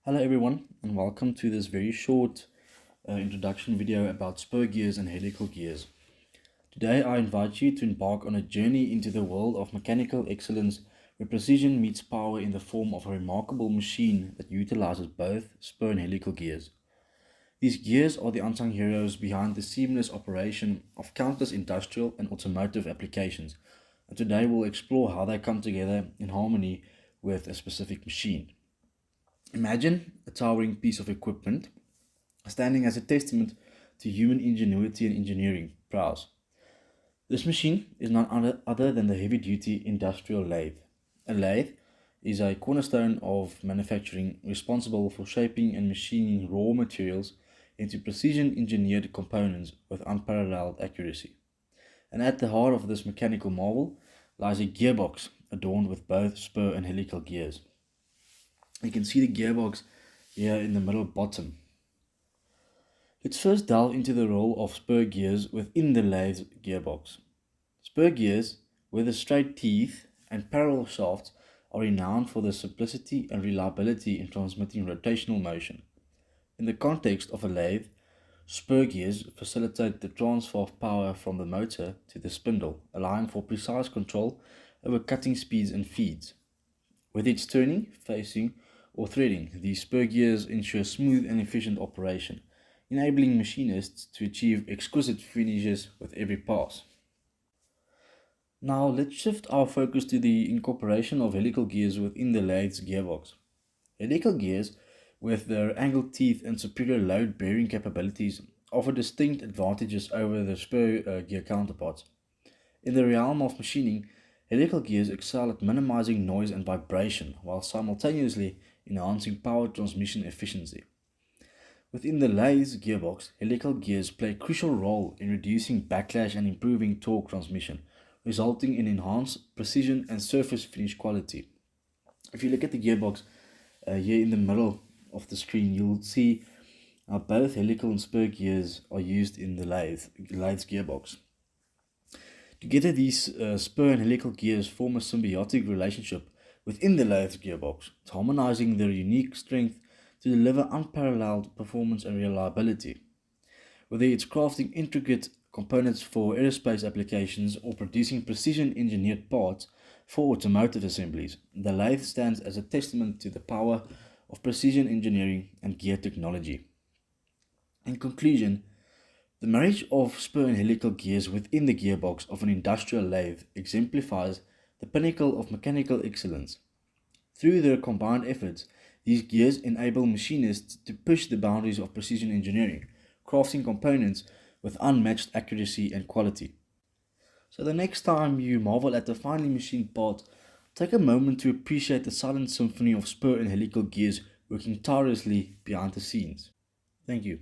Hello everyone, and welcome to this very short introduction video about spur gears and helical gears. Today I invite you to embark on a journey into the world of mechanical excellence where precision meets power in the form of a remarkable machine that utilizes both spur and helical gears. These gears are the unsung heroes behind the seamless operation of countless industrial and automotive applications, and today we'll explore how they come together in harmony with a specific machine. Imagine a towering piece of equipment standing as a testament to human ingenuity and engineering prowess. This machine is none other than the heavy-duty industrial lathe. A lathe is a cornerstone of manufacturing responsible for shaping and machining raw materials into precision-engineered components with unparalleled accuracy. And at the heart of this mechanical marvel lies a gearbox adorned with both spur and helical gears. You can see the gearbox here in the middle bottom. Let's first delve into the role of spur gears within the lathe gearbox. Spur gears with a straight teeth and parallel shafts are renowned for their simplicity and reliability in transmitting rotational motion. In the context of a lathe, spur gears facilitate the transfer of power from the motor to the spindle, allowing for precise control over cutting speeds and feeds. Whether it's turning, facing, or threading, these spur gears ensure smooth and efficient operation, enabling machinists to achieve exquisite finishes with every pass. Now let's shift our focus to the incorporation of helical gears within the lathe's gearbox. Helical gears, with their angled teeth and superior load-bearing capabilities, offer distinct advantages over their spur gear counterparts. In the realm of machining, helical gears excel at minimizing noise and vibration while simultaneously enhancing power transmission efficiency. Within the lathe's gearbox, helical gears play a crucial role in reducing backlash and improving torque transmission, resulting in enhanced precision and surface finish quality. If you look at the gearbox here in the middle of the screen, you'll see both helical and spur gears are used in the lathe's gearbox. Together, these spur and helical gears form a symbiotic relationship within the lathe gearbox, harmonizing their unique strength to deliver unparalleled performance and reliability. Whether it's crafting intricate components for aerospace applications or producing precision-engineered parts for automotive assemblies, the lathe stands as a testament to the power of precision engineering and gear technology. In conclusion, the marriage of spur and helical gears within the gearbox of an industrial lathe exemplifies the pinnacle of mechanical excellence. Through their combined efforts, these gears enable machinists to push the boundaries of precision engineering, crafting components with unmatched accuracy and quality. So the next time you marvel at a finely machined part, take a moment to appreciate the silent symphony of spur and helical gears working tirelessly behind the scenes. Thank you.